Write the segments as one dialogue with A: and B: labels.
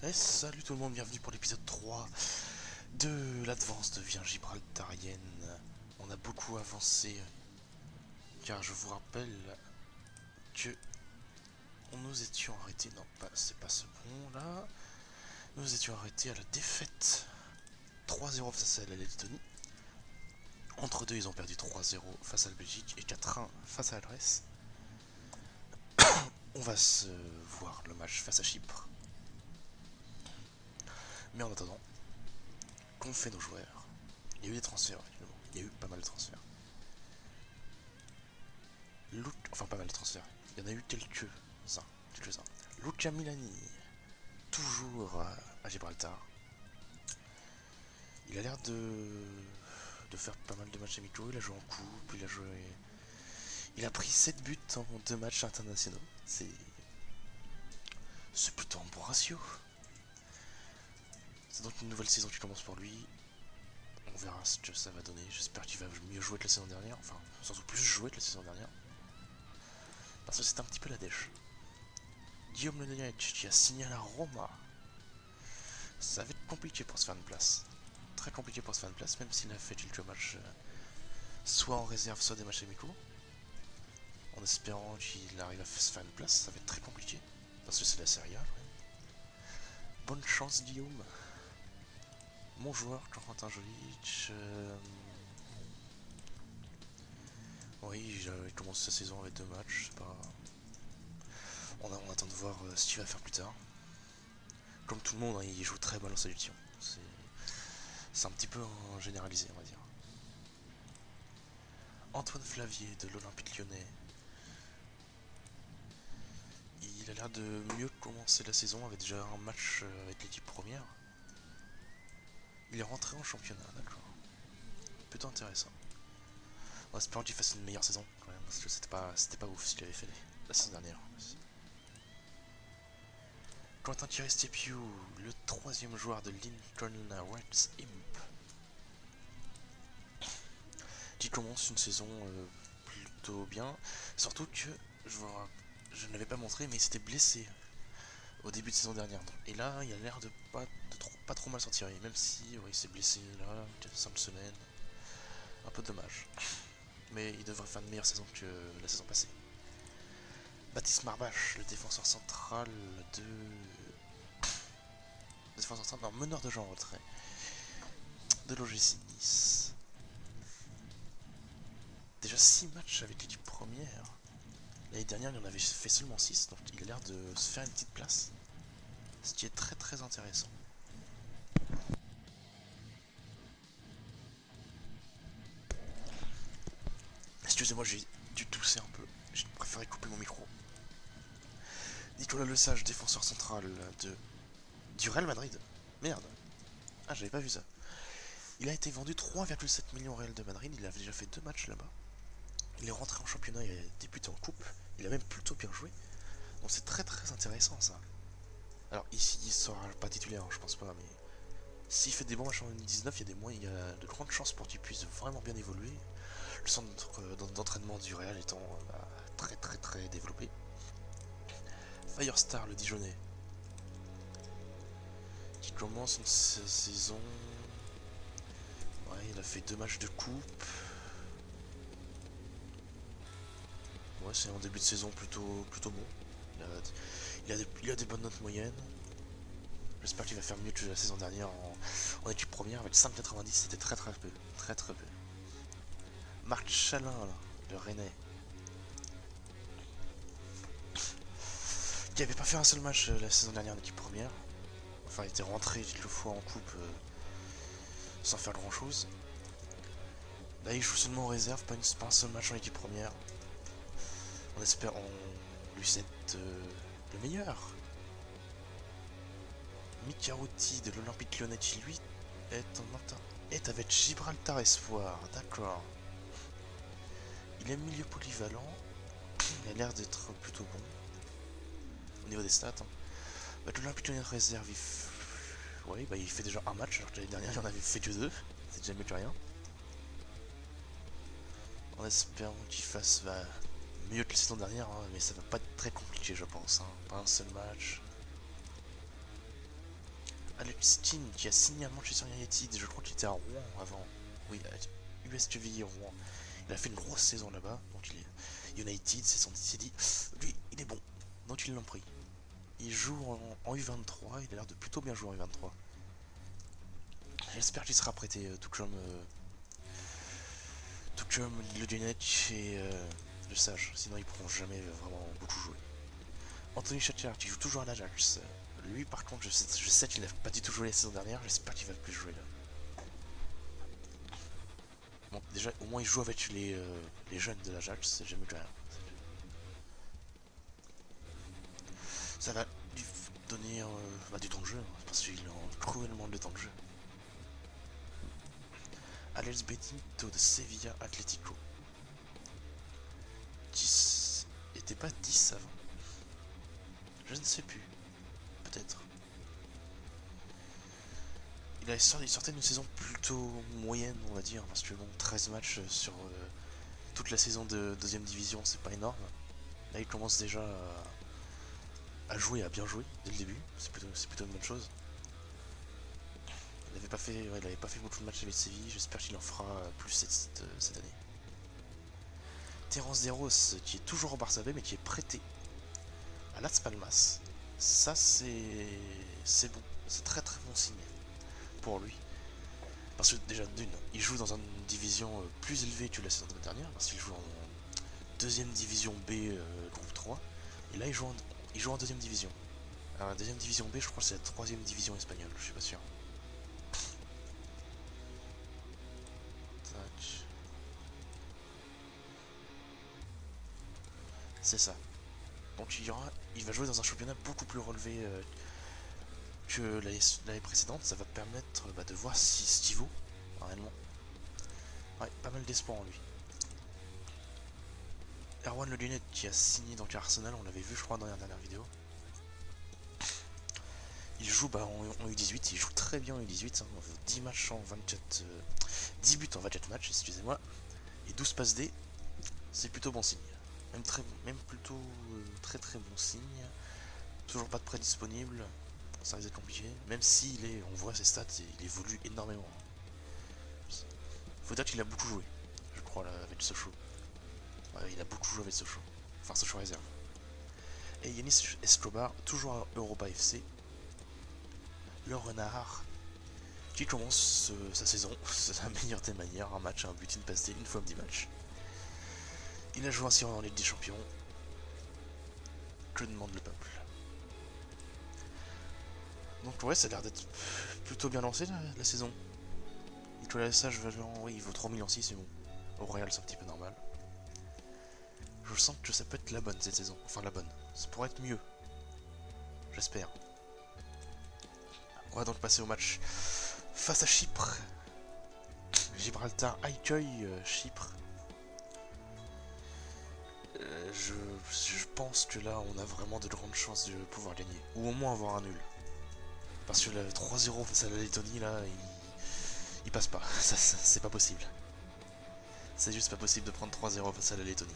A: Et salut tout le monde, bienvenue pour l'épisode 3 de l'Advance devient Gibraltarienne. On a beaucoup avancé, car je vous rappelle que nous étions arrêtés, non pas, c'est pas ce bon là, nous étions arrêtés à la défaite 3-0 face à la Lettonie. Entre deux, ils ont perdu 3-0 face à la Belgique et 4-1 face à la Grèce. On va se voir le match face à Chypre. Mais en attendant, qu'ont fait nos joueurs? Il y a eu des transferts, finalement. Il y a eu pas mal de transferts. Enfin, pas mal de transferts. Il y en a eu quelques-uns. Luca Milani, toujours à Gibraltar. Il a l'air de faire pas mal de matchs amicaux. Il a joué en coupe, il a pris 7 buts en 2 matchs internationaux. C'est plutôt un bon ratio. C'est donc une nouvelle saison qui commence pour lui. On verra ce que ça va donner. J'espère qu'il va mieux jouer que la saison dernière. Enfin, surtout plus jouer que la saison dernière. Parce que c'est un petit peu la dèche. Guillaume Ledoniak qui a signé à la Roma. Ça va être compliqué pour se faire une place. Très compliqué pour se faire une place, même s'il a fait quelques matchs soit en réserve, soit des matchs amicaux. En espérant qu'il arrive à se faire une place, ça va être très compliqué. Parce que c'est la Serie A. Ouais. Bonne chance Guillaume. Mon joueur, Corentin Jolic. Oui, il commence sa saison avec 2 matchs. C'est pas... On attend de voir ce qu'il va faire plus tard. Comme tout le monde, hein, il joue très mal en sélection. C'est un petit peu généralisé, on va dire. Antoine Flavier de l'Olympique Lyonnais. Il a l'air de mieux commencer la saison avec déjà un match avec l'équipe première. Il est rentré en championnat, d'accord. Plutôt intéressant. On espère qu'il fasse une meilleure saison quand même, parce que c'était pas ouf ce qu'il avait fait la saison dernière. Quentin Kirestepiou, le 3e joueur de Lincoln Reds Imp, qui commence une saison plutôt bien. Surtout que je ne l'avais pas montré, mais il s'était blessé au début de saison dernière. Et là, il a l'air de pas trop mal s'en tirer, même si il s'est blessé là, 5 semaines. Un peu dommage. Mais il devrait faire une meilleure saison que la saison passée. Baptiste Marbache, le défenseur central de... Défenseur central, non, meneur de jeu en retrait de l'OGC Nice. Déjà 6 matchs avec l'équipe première. L'année dernière, il en avait fait seulement 6, donc il a l'air de se faire une petite place. Ce qui est très très intéressant. Excusez-moi, j'ai dû tousser un peu. J'ai préféré couper mon micro. Nicolas Lesage, défenseur central du Real Madrid. Merde. Ah, j'avais pas vu ça. Il a été vendu 3,7 millions au Real de Madrid. Il a déjà fait 2 matchs là-bas. Il est rentré en championnat, il a débuté en coupe. Il a même plutôt bien joué. Donc c'est très très intéressant ça. Alors ici il sera pas titulaire, je pense pas, mais s'il fait des bons matchs en 2019, il y a de grandes chances pour qu'il puisse vraiment bien évoluer. Le centre d'entraînement du Real étant très très très développé. Firestar, le Dijonais, qui commence une saison. Ouais, il a fait 2 matchs de coupe. Ouais, c'est un début de saison plutôt bon. Il a des bonnes notes moyennes. J'espère qu'il va faire mieux que la saison dernière en équipe première avec 5,90, c'était très très peu. Très très peu. Marc Chalin, là, le Rennais, qui avait pas fait un seul match la saison dernière en équipe première. Enfin, il était rentré quelques fois en coupe sans faire grand chose. Là, il joue seulement en réserve, pas un seul match en équipe première. On espère on lui souhaite le meilleur. Mikarouti de l'Olympique Lyonnais qui lui est avec Gibraltar Espoir, d'accord. Il est milieu polyvalent, il a l'air d'être plutôt bon au niveau des stats. Hein. Bah, l'Olympique Lyonnais réserve, ouais, bah, il fait déjà un match, alors que l'année dernière il en avait fait que 2, c'est déjà mieux que rien. En espérant qu'il fasse mieux que la saison dernière, hein, mais ça va pas être très compliqué je pense, hein. Pas un seul match. Steen qui a signé à Manchester United, je crois qu'il était à Rouen avant. Oui, à US Quevilly Rouen. Il a fait une grosse saison là-bas, donc il est United, s'est dit, lui, il est bon, donc ils l'ont pris. Il joue en U23, il a l'air de plutôt bien jouer en U23. J'espère qu'il sera prêté, tout comme le Dunetch et le Sage, sinon ils pourront jamais vraiment beaucoup jouer. Anthony Chatcher qui joue toujours à l'Ajax. Lui par contre je sais qu'il n'a pas du tout joué la saison dernière, j'espère qu'il va plus jouer là. Bon déjà au moins il joue avec les jeunes de l'Ajax, c'est jamais que rien. Ça va lui donner du temps de jeu, parce qu'il a cruellement de temps de jeu. Alex Benito de Sevilla Atlético. 10 était pas 10 avant. Je ne sais plus. Peut-être. Il sortait d'une saison plutôt moyenne, on va dire, parce que bon, 13 matchs sur toute la saison de deuxième division, c'est pas énorme. Là, il commence déjà à jouer, à bien jouer dès le début, c'est plutôt une bonne chose. Il avait pas fait beaucoup de matchs avec Séville, j'espère qu'il en fera plus cette année. Terence Deros, qui est toujours au Barça B, mais qui est prêté à Las Palmas. Ça, c'est bon, c'est très très bon signe pour lui. Parce que déjà, d'une, il joue dans une division plus élevée que la saison dernière, parce qu'il joue en deuxième division B, groupe 3, et là il joue en deuxième division. Alors la deuxième division B, je crois que c'est la troisième division espagnole, je suis pas sûr. Tac. C'est ça. Donc il va jouer dans un championnat beaucoup plus relevé que l'année précédente. Ça va permettre de voir ce qu'il vaut, réellement. Ouais, pas mal d'espoir en lui. Erwan Le Lunet qui a signé dans Arsenal, on l'avait vu je crois dans la dernière vidéo. Il joue en U18, il joue très bien en U18, hein, 10 matchs en 24... 10 buts en 24 matchs, excusez-moi, et 12 passes D, c'est plutôt bon signe. Même plutôt très très bon signe. Toujours pas de prêt disponible, ça risque d'être compliqué, même si on voit ses stats, il évolue énormément. Faut dire qu'il a beaucoup joué, je crois, là, avec Sochaux. Ouais, il a beaucoup joué avec Sochaux, enfin Sochaux réserve. Et Yanis Escobar, toujours à Europa FC, le renard, qui commence sa saison, c'est la meilleure des manières, un match, un but, une passe D, une fois 10 matchs. Il a joué ainsi en Ligue des Champions. Que demande le peuple? Donc ouais, ça a l'air d'être plutôt bien lancé la saison. Nicolas Sage, oui, il vaut 3 millions 6, c'est bon. Au Real, c'est un petit peu normal. Je sens que ça peut être la bonne cette saison. Enfin, la bonne. Ça pourrait être mieux. J'espère. On va donc passer au match face à Chypre. Gibraltar accueille Chypre. Je pense que là, on a vraiment de grandes chances de pouvoir gagner. Ou au moins avoir un nul. Parce que le 3-0 face à la Lettonie, là, il passe pas. Ça, c'est pas possible. C'est juste pas possible de prendre 3-0 face à la Lettonie.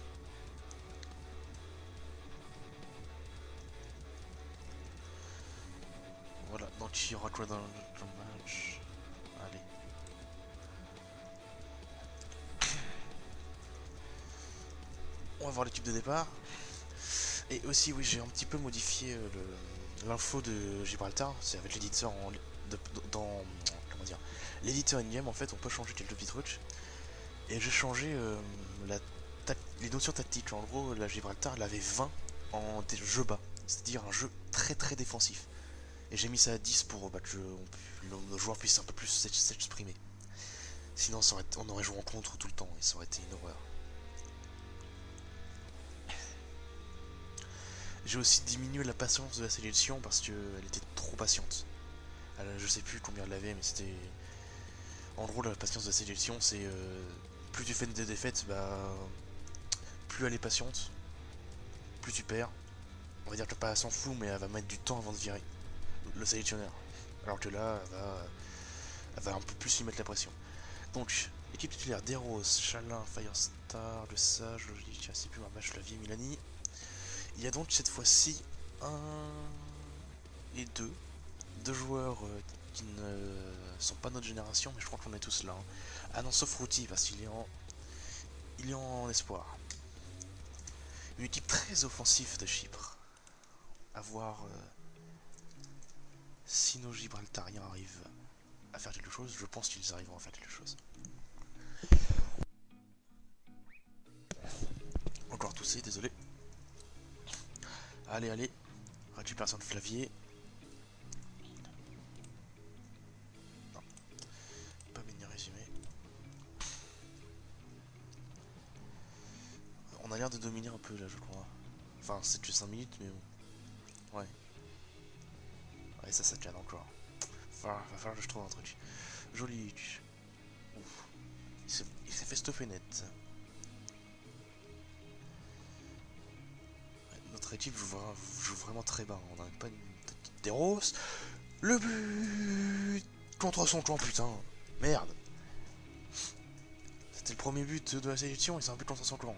A: Voilà, donc il y aura quoi dans le match? Allez. On va voir l'équipe de départ. Et aussi, oui, j'ai un petit peu modifié l'info de Gibraltar. C'est avec l'éditeur dans... Comment dire? L'éditeur in-game, en fait, on peut changer quelques petits trucs. Et j'ai changé les notions tactiques. En gros, la Gibraltar, elle avait 20 en jeu bas. C'est-à-dire un jeu très très défensif. Et j'ai mis ça à 10 pour que le joueur puisse un peu plus s'exprimer. Sinon, on aurait joué en contre tout le temps et ça aurait été une horreur. J'ai aussi diminué la patience de la sélection parce qu'elle était trop patiente. Je sais plus combien elle avait, mais c'était... En gros, la patience de la sélection, c'est... plus tu fais des défaites, plus elle est patiente, plus tu perds. On va dire que pas elle s'en fout, mais elle va mettre du temps avant de virer le sélectionneur. Alors que là, elle va un peu plus lui mettre la pression. Donc, équipe titulaire, Deros, Chalin, Firestar, Le Sage, Logic, c'est plus un match, Lavier, Milani. Il y a donc cette fois-ci deux joueurs qui ne sont pas notre génération, mais je crois qu'on est tous là. Hein. Ah non, sauf Routy, parce qu'il est en... Il est en espoir. Une équipe très offensive de Chypre. À voir si nos Gibraltariens arrivent à faire quelque chose. Je pense qu'ils arriveront à faire quelque chose. Encore toussé, désolé. Allez, allez. Récupération de Flavier. Non. Pas mini résumé. On a l'air de dominer un peu là, je crois. Enfin, c'est que 5 minutes, mais bon. Ouais. Ouais, ça calme encore. Va falloir que je trouve un truc. Joli. Ouf. Il s'est fait stopper net. Ouais, notre équipe joue vraiment très bas. On n'arrête pas une petite Deros. Le but contre son camp, putain. Merde. C'était le premier but de la sélection et c'est un but contre son camp.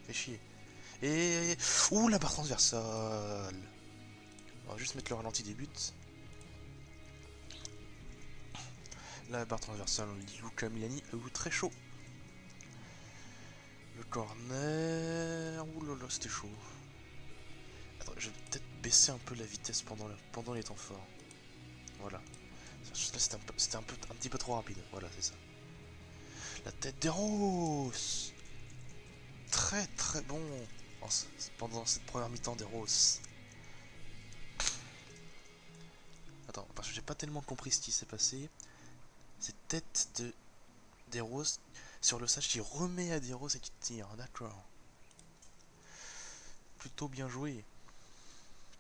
A: Fait chier. Et... Ouh, la barre transversale. On va juste mettre le ralenti des buts. La barre transversale, on dit Luca Milani, très chaud. Le corner... Ouh là là, c'était chaud. Attends, je vais peut-être baisser un peu la vitesse pendant les temps forts. Voilà. Là, c'était un petit peu trop rapide. Voilà, c'est ça. La tête des Roses. Très très bon pendant cette première mi-temps des Roses. Attends, parce que j'ai pas tellement compris ce qui s'est passé. Cette tête de des Roses sur le sage qui remet à des Roses et qui tire. D'accord. Plutôt bien joué.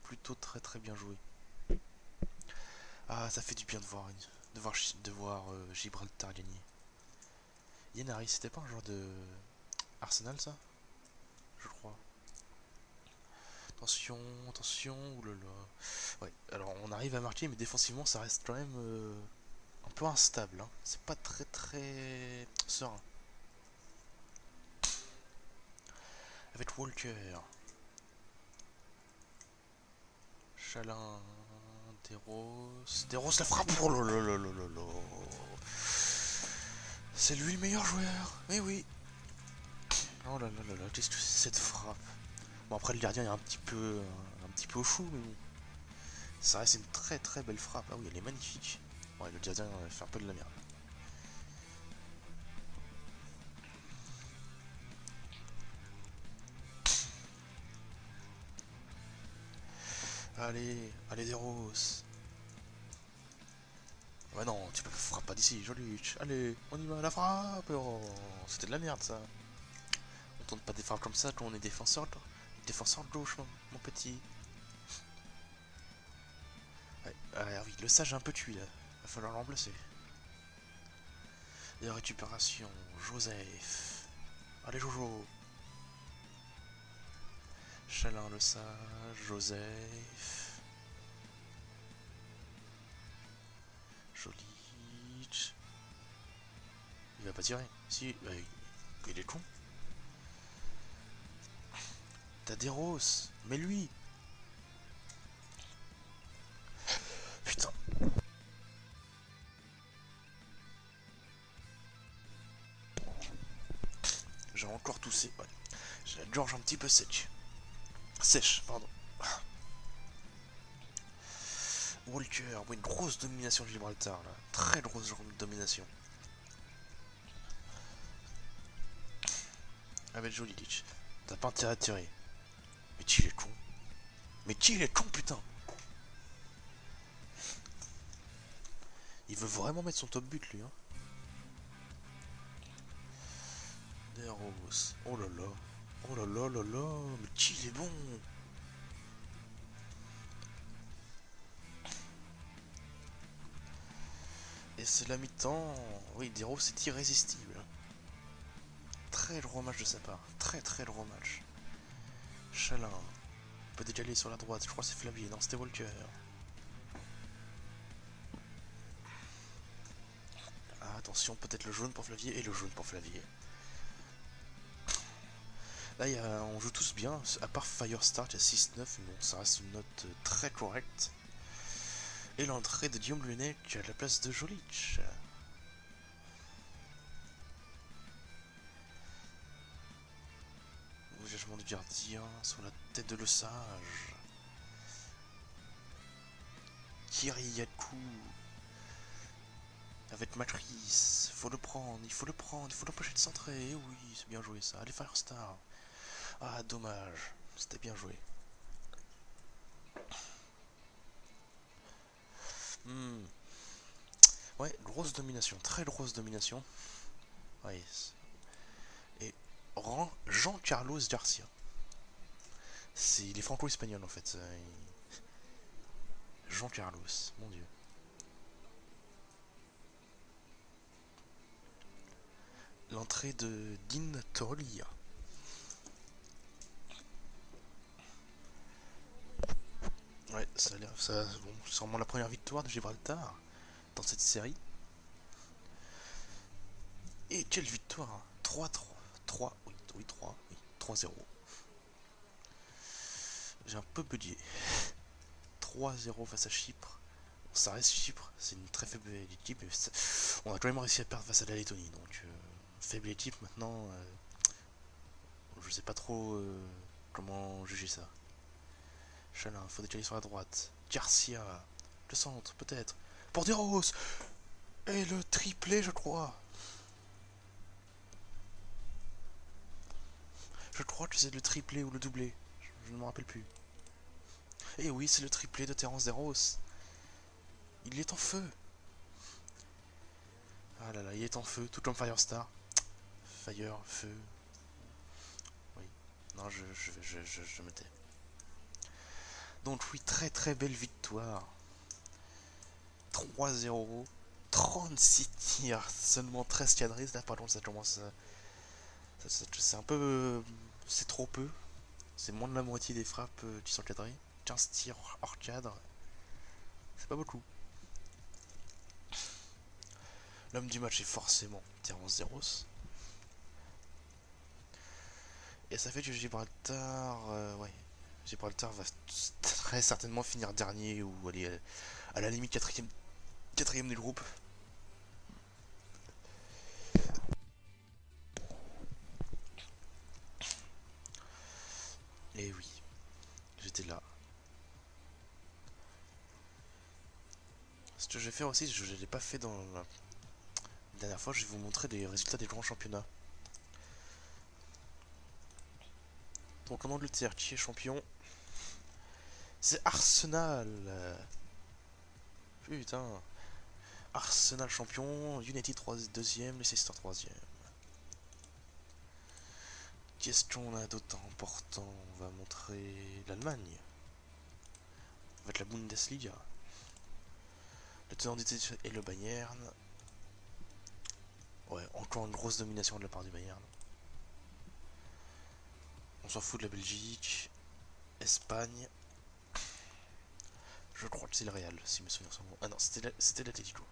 A: Plutôt très très bien joué. Ah, ça fait du bien de voir Gibraltar gagner. Yenari, c'était pas un joueur de Arsenal ça? Je crois. Attention, attention, oulala. Ouais, alors on arrive à marquer, mais défensivement ça reste quand même un peu instable. Hein. C'est pas très très serein. Avec Walker. Chalin. Deros la frappe. Oh là là là là là là. C'est lui le meilleur joueur. Mais oui. Oh là là là là, qu'est-ce que c'est cette frappe? Bon après le gardien est un petit peu au chou, mais bon. Ça reste une très très belle frappe. Ah oui, elle est magnifique. Ouais, le gardien fait un peu de la merde. Allez, allez Deros. Ouais non, tu peux frapper pas d'ici, joli. Allez, on y va, la frappe. Oh, c'était de la merde ça. On tente pas des frappes comme ça quand on est défenseur, toi. Défenseur de gauche, mon petit. Ouais, ah oui, le sage est un peu tué là. Va falloir le remplacer. Et récupération, Joseph. Allez Jojo. Chalin le sage, Joseph. Joli. Il va pas tirer. Si, bah, il est con. T'as des roses. Mais lui. Putain. J'ai encore toussé. Ouais. J'ai la gorge un petit peu sèche. Sèche, pardon. Walker, oui, une grosse domination de Gibraltar là. Très grosse domination. Avec Joli Lich. T'as pas intérêt à tirer. Mais qui est con? Mais qui est con, putain? Il veut vraiment mettre son top but lui, hein. Deros. Oh là là. Oh là là là là. Mais qui il est bon? Et c'est la mi-temps. Oui, Deros est irrésistible. Très gros match de sa part. Très très gros match. Chalin. On peut décaler sur la droite. Je crois que c'est Flavier. Non, c'était Walker. Ah, attention, peut-être le jaune pour Flavier et le jaune pour Flavier. Là, on joue tous bien, à part Firestart, il y a 6-9, mais bon, ça reste une note très correcte. Et l'entrée de Guillaume Lunec à la place de Jolic. Engagement du gardien sur la tête de Le Sage. Kyriakou. Avec Matrice. Faut le prendre, il faut le prendre, il faut l'empêcher de centrer. Et oui, c'est bien joué ça. Allez, Firestar. Ah, dommage. C'était bien joué. Ouais, grosse domination, très grosse domination. Ouais. Et Jean-Carlos Garcia. Il est franco-espagnol en fait. Jean-Carlos, mon dieu. L'entrée de Dean Torlia. Ouais, ça a l'air. Bon, c'est sûrement la première victoire de Gibraltar dans cette série. Et quelle victoire 3-3. 3, oui, 3, oui, 3-0. J'ai un peu bugué. 3-0 face à Chypre. Ça reste Chypre, c'est une très faible équipe. Mais on a quand même réussi à perdre face à la Lettonie. Donc, faible équipe maintenant. Je sais pas trop comment juger ça. Chalin, faut décaler sur la droite. Garcia, le centre, peut-être. Porteros. Et le triplé, je crois. Je crois que c'est le triplé ou le doublé. Je ne me rappelle plus. Et oui, c'est le triplé de Terence Deros. Il est en feu. Ah là là, il est en feu, tout comme Firestar. Fire, feu. Oui. Non, je me tais. Donc oui, très très belle victoire. 3-0. 36 tirs, seulement 13 cadrés. Là, par contre, ça commence à... C'est un peu... C'est trop peu. C'est moins de la moitié des frappes qui sont cadrées. 15 tirs hors cadre. C'est pas beaucoup. L'homme du match est forcément Terence Deros. Et ça fait que Gibraltar... ouais. Gibraltar va très certainement finir dernier ou aller à la limite quatrième du groupe. Et oui, j'étais là. Ce que je vais faire aussi, je ne l'ai pas fait dans la dernière fois, je vais vous montrer les résultats des grands championnats. Donc en Angleterre, qui est champion? C'est Arsenal. Putain. Arsenal champion, United 2ème, Leicester 3ème. Qu'est-ce qu'on a d'autre important? On va montrer l'Allemagne. Avec la Bundesliga. Le tenant du titre est le Bayern. Ouais, encore une grosse domination de la part du Bayern. On s'en fout de la Belgique. Espagne. Je crois que c'est le Real, si mes souvenirs sont bons. Ah non, c'était l'Atlético.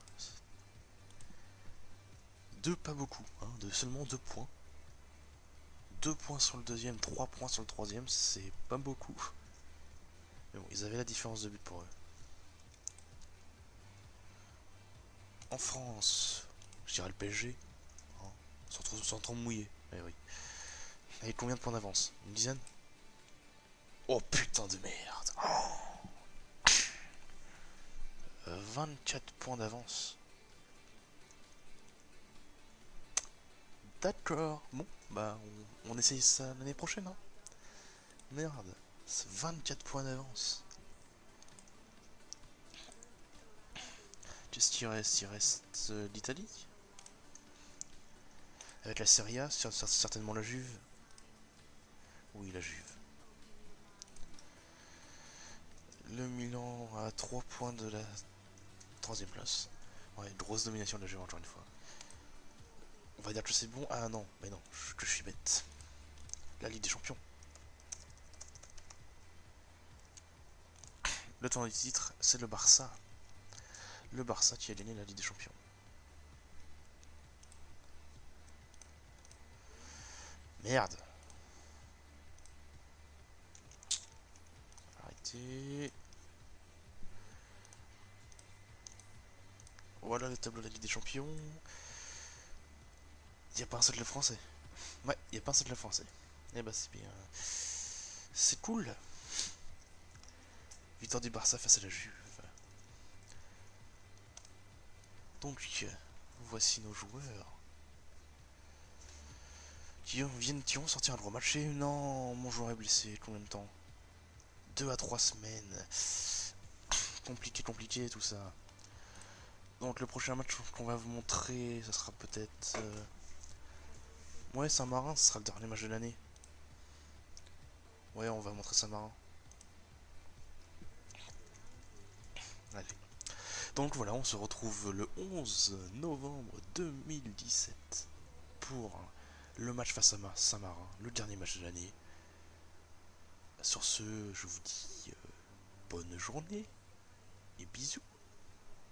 A: Pas beaucoup, hein, seulement 2 points. 2 points sur le deuxième, 3 points sur le troisième, c'est pas beaucoup. Mais bon, ils avaient la différence de but pour eux. En France, je dirais le PSG, hein, sans trop mouiller. Mais oui. Avec combien de points d'avance? Une dizaine? Oh putain de merde! 24 points d'avance. D'accord. Bon, bah on essaye ça l'année prochaine, hein. Merde. C'est 24 points d'avance. Qu'est-ce qu'il reste? Il reste l'Italie. Avec la Serie A, certainement la Juve. Oui, la Juve. Le Milan a 3 points de la 3ème place. Ouais, grosse domination de la Juve encore une fois. On va dire que c'est bon. Ah non, mais non, que je suis bête. La Ligue des Champions. Le temps du titre, c'est le Barça. Le Barça qui a gagné la Ligue des Champions. Merde. Arrêtez. Voilà le tableau de la Ligue des Champions. Il n'y a pas un seul club français. Ouais, il n'y a pas un seul club français. Eh bah c'est bien. C'est cool. Victoire du Barça face à la Juve. Donc, voici nos joueurs. Qui ont sortir un gros match. Et non, mon joueur est blessé. Combien de temps? 2 à 3 semaines. Compliqué tout ça. Donc le prochain match qu'on va vous montrer, ça sera peut-être... Ouais, Saint-Marin, ce sera le dernier match de l'année. Ouais, on va montrer Saint-Marin. Allez. Donc voilà, on se retrouve le 11 novembre 2017 pour le match face à Saint-Marin, le dernier match de l'année. Sur ce, je vous dis bonne journée et bisous.